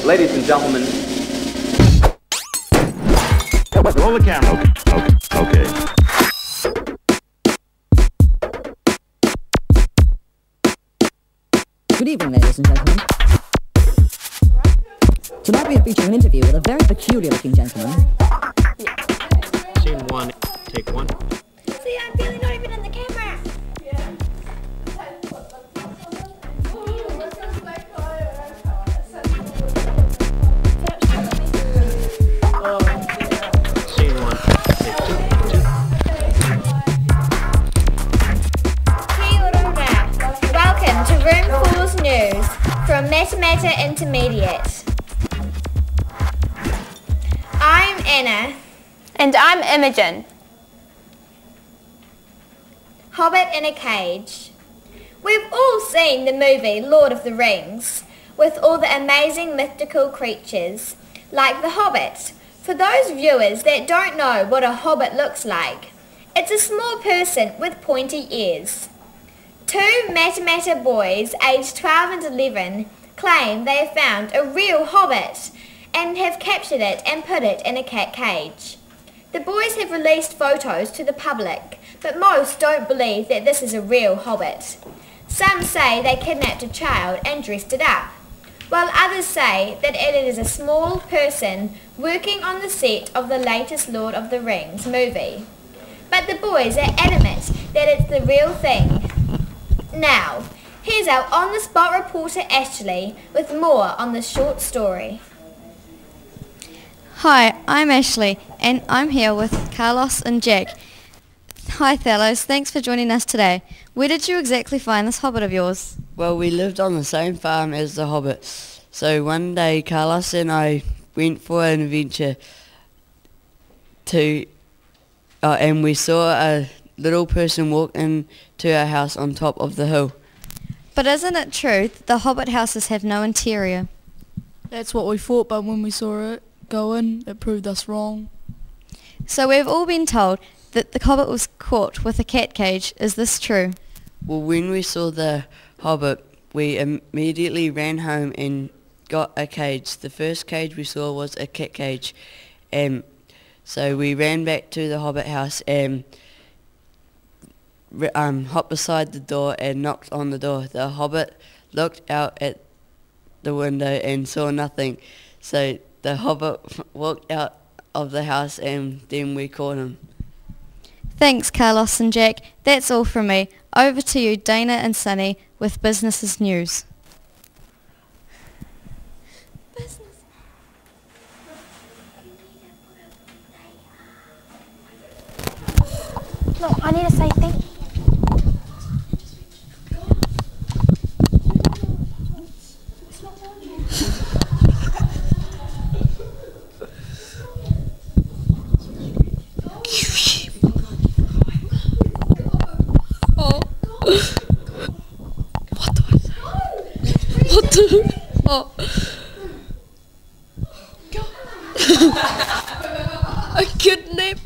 Ladies and gentlemen. Roll the camera. Okay. Good evening, ladies and gentlemen. Tonight we are featuring an interview with a very peculiar-looking gentleman. Scene one, take one. See, I'm really not even in the camera. Scene one, take two. Kia ora. Welcome to Room 4's news from Matamata Intermediate. I'm Anna. And I'm Imogen. Hobbit in a cage. We've all seen the movie Lord of the Rings, with all the amazing mythical creatures, like the Hobbit. For those viewers that don't know what a hobbit looks like, it's a small person with pointy ears. Two Matamata boys aged 12 and 11 claim they have found a real hobbit and have captured it and put it in a cat cage. The boys have released photos to the public, but most don't believe that this is a real hobbit. Some say they kidnapped a child and dressed it up, while others say that it is a small person working on the set of the latest Lord of the Rings movie. But the boys are adamant that it's the real thing. Now, here's our on-the-spot reporter Ashley with more on the short story. Hi, I'm Ashley, and I'm here with Carlos and Jack. Hi fellows, thanks for joining us today. Where did you exactly find this hobbit of yours? Well, we lived on the same farm as the hobbit. So one day Carlos and I went for an adventure and we saw a little person walk into our house on top of the hill. But isn't it true that the hobbit houses have no interior? That's what we thought, but when we saw it go in, it proved us wrong. So we've all been told that the hobbit was caught with a cat cage. Is this true? Well, when we saw the hobbit, we immediately ran home and got a cage. The first cage we saw was a cat cage. So we ran back to the hobbit house and hopped beside the door and knocked on the door. The hobbit looked out at the window and saw nothing. So the hobbit walked out of the house and then we caught him. Thanks, Carlos and Jack. That's all from me. Over to you, Dana and Sunny, with Business's news. Look, I need to say thank you. Oh. A kidnap.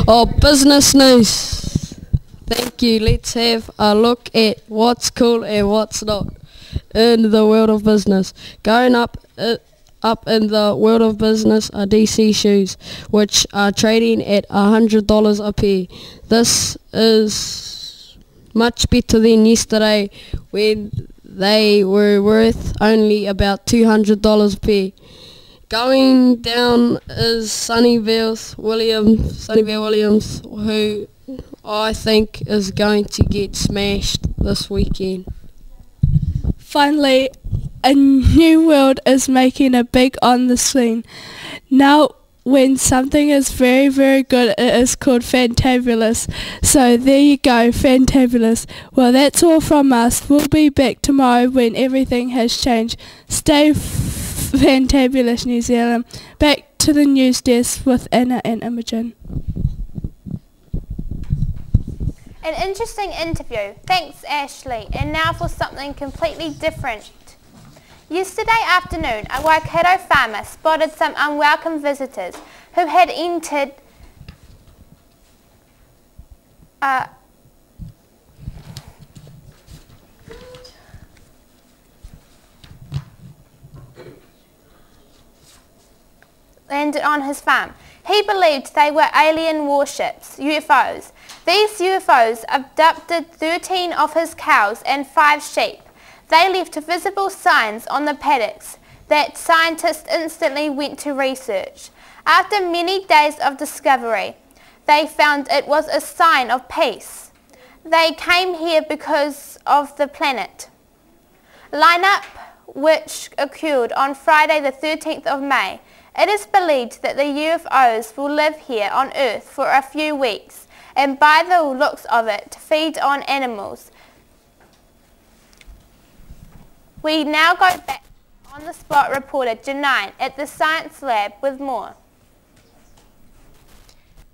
Oh, business news. Thank you. Let's have a look at what's cool and what's not in the world of business. Going up in the world of business are DC shoes, which are trading at $100 a pair. This is much better than yesterday when they were worth only about $200 a pair. Going down is Sunnyvale Williams, who I think is going to get smashed this weekend. Finally, a new world is making a big on the scene. Now, when something is very, very good, it is called fantabulous. So there you go, fantabulous. Well, that's all from us. We'll be back tomorrow when everything has changed. Stay fantabulous, New Zealand. Back to the news desk with Anna and Imogen. An interesting interview. Thanks, Ashley. And now for something completely different. Yesterday afternoon, a Waikato farmer spotted some unwelcome visitors who had entered landed on his farm. He believed they were alien warships, UFOs. These UFOs abducted 13 of his cows and 5 sheep. They left visible signs on the paddocks that scientists instantly went to research. After many days of discovery, they found it was a sign of peace. They came here because of the planet lineup, which occurred on Friday the 13th of May. It is believed that the UFOs will live here on Earth for a few weeks and by the looks of it feed on animals. We now go back on the spot reporter Janine at the science lab with more.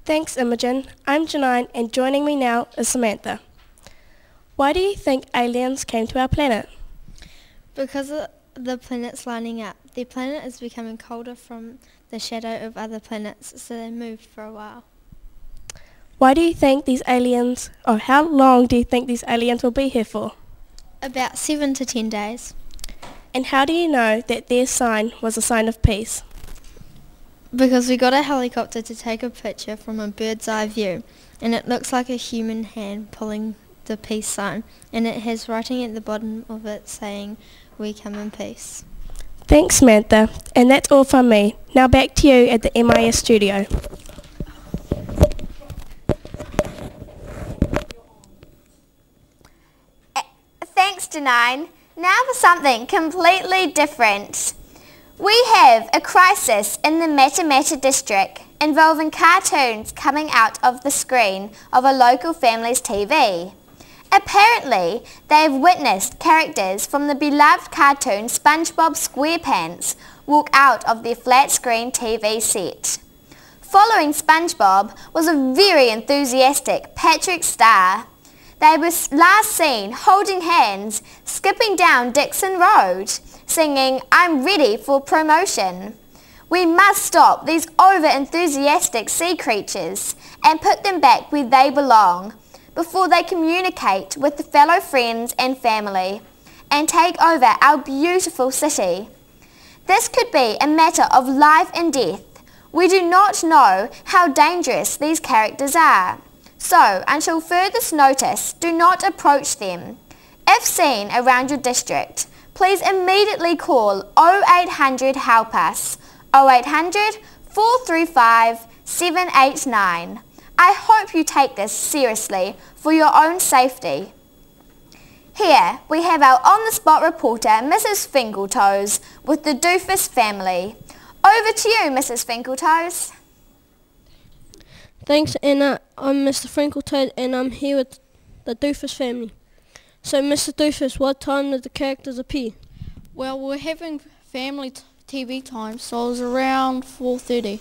Thanks, Imogen. I'm Janine, and joining me now is Samantha. Why do you think aliens came to our planet? Because of the planets lining up. The planet is becoming colder from the shadow of other planets, so they moved for a while. Why do you think these aliens, or how long do you think these aliens will be here for? About 7 to 10 days. And how do you know that their sign was a sign of peace? Because we got a helicopter to take a picture from a bird's eye view, and it looks like a human hand pulling the peace sign, and it has writing at the bottom of it saying, "We come in peace." Thanks, Samantha. And that's all from me. Now back to you at the MIS studio. Thanks, Janine. Now for something completely different. We have a crisis in the Matamata district involving cartoons coming out of the screen of a local family's TV. Apparently, they have witnessed characters from the beloved cartoon SpongeBob SquarePants walk out of their flat-screen TV set. Following SpongeBob was a very enthusiastic Patrick Star. They were last seen holding hands, skipping down Dixon Road, singing, "I'm ready for promotion." We must stop these over-enthusiastic sea creatures and put them back where they belong before they communicate with the fellow friends and family and take over our beautiful city. This could be a matter of life and death. We do not know how dangerous these characters are. So, until further notice, do not approach them. If seen around your district, please immediately call 0800 HELP US, 0800 435 789. I hope you take this seriously for your own safety. Here we have our on-the-spot reporter, Mrs. Finkeltoes, with the Doofus family. Over to you, Mrs. Finkeltoes. Thanks, Anna. I'm Mr. Finkeltoes and I'm here with the Doofus family. So, Mr. Doofus, what time did the characters appear? Well, we're having family TV time, so it was around 4:30.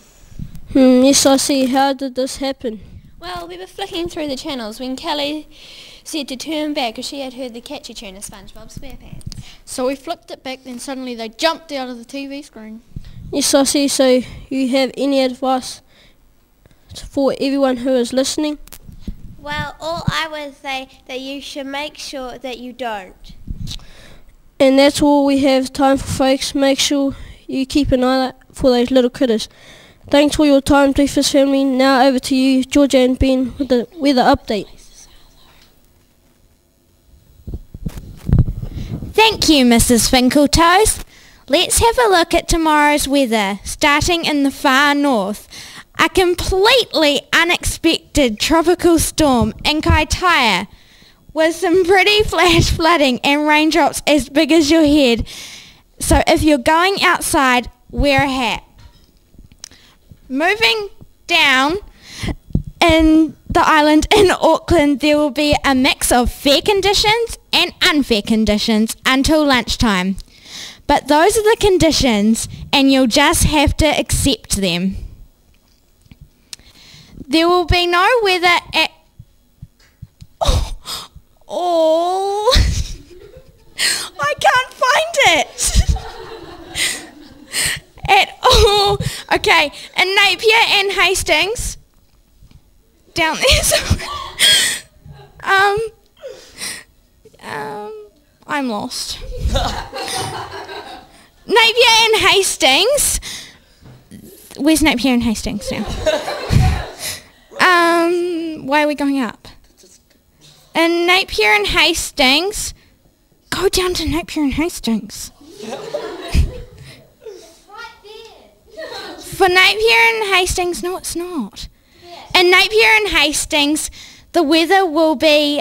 Yes, I see. How did this happen? Well, we were flicking through the channels when Kelly said to turn back because she had heard the catchy tune of SpongeBob SquarePants. So we flicked it back, then suddenly they jumped out of the TV screen. Yes, I see. So, you have any advice for everyone who is listening? Well, all I would say that you should make sure that you don't. And that's all we have time for, folks. Make sure you keep an eye out for those little critters. Thanks for your time, Doofus family. Now over to you, Georgia and Ben, with the weather update. Thank you, Mrs. Finkeltoes. Let's have a look at tomorrow's weather, starting in the far north. A completely unexpected tropical storm in Kaitaia with some pretty flash flooding and raindrops as big as your head. So if you're going outside, wear a hat. Moving down in the island in Auckland, there will be a mix of fair conditions and unfair conditions until lunchtime. But those are the conditions and you'll just have to accept them. There will be no weather at all. I can't find it. At all. Okay, in Napier and Hastings, down there somewhere. I'm lost. Napier and Hastings Where's Napier and Hastings now? Why are we going up? In Napier and Hastings, go down to Napier and Hastings. For Napier and Hastings, no it's not. In Napier and Hastings, the weather will be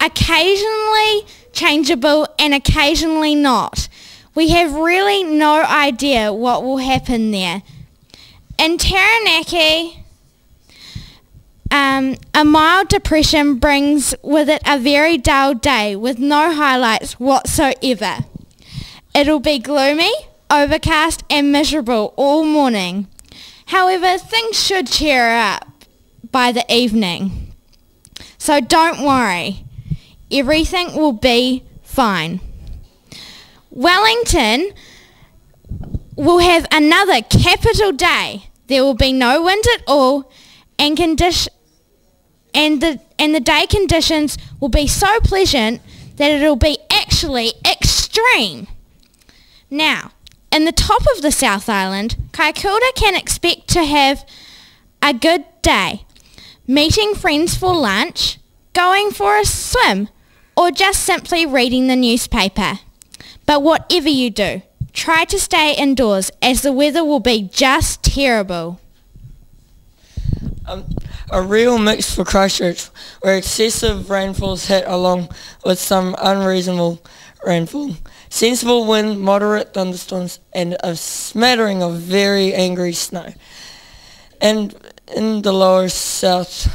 occasionally changeable and occasionally not. We have really no idea what will happen there. In Taranaki, a mild depression brings with it a very dull day with no highlights whatsoever. It'll be gloomy, overcast and miserable all morning. However, things should cheer up by the evening. So don't worry, everything will be fine. Wellington will have another capital day. There will be no wind at all and the day conditions will be so pleasant that it'll be actually extreme. Now, in the top of the South Island, Kaikoura can expect to have a good day, meeting friends for lunch, going for a swim, or just simply reading the newspaper. But whatever you do, try to stay indoors as the weather will be just terrible. A real mix for Christchurch, where excessive rainfalls hit along with some unreasonable rainfall. Sensible wind, moderate thunderstorms, and a smattering of very angry snow. And in the lower south,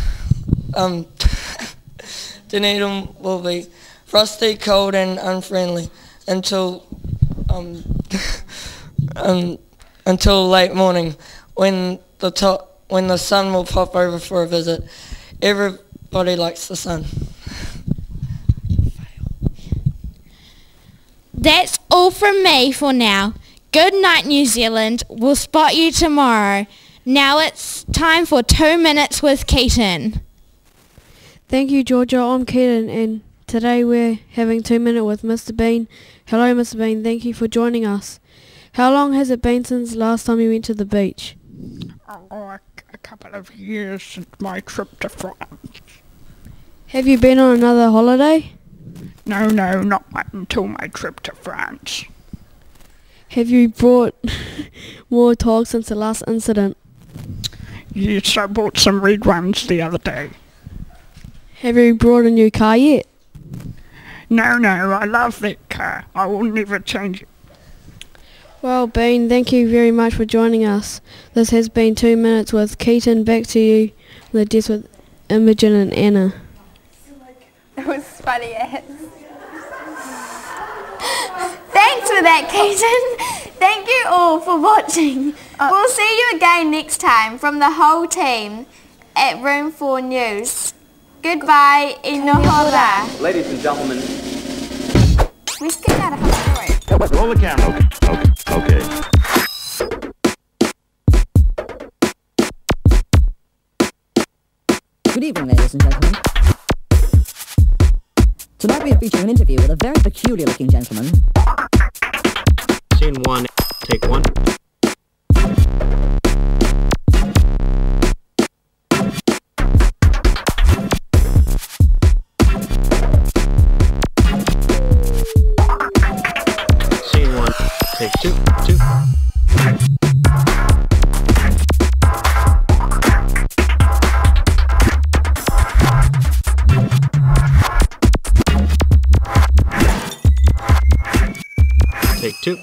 Dunedin will be frosty, cold, and unfriendly until late morning, when the sun will pop over for a visit. Everybody likes the sun. That's all from me for now. Good night, New Zealand. We'll spot you tomorrow. Now it's time for 2 minutes with Keaton. Thank you, Georgia. I'm Keaton, and today we're having 2 minutes with Mr. Bean. Hello, Mr. Bean. Thank you for joining us. How long has it been since last time you went to the beach? A couple of years since my trip to France. Have you been on another holiday? No, not until my trip to France. Have you brought more togs since the last incident? Yes, I bought some red ones the other day. Have you brought a new car yet? No, I love that car. I will never change it. Well, Bean, thank you very much for joining us. This has been 2 minutes with Keaton. Back to you, the desk with Imogen and Anna. That was funny as. Thanks for that, Keaton. Thank you all for watching. We'll see you again next time from the whole team at Room 4 News. Goodbye, inohora. Ladies and gentlemen. We skipped out a whole story. Roll the camera. Okay. Good evening, ladies and gentlemen. Tonight we are featuring an interview with a very peculiar-looking gentleman. Scene 1, take 1. Scene 1, take 2. Take 2.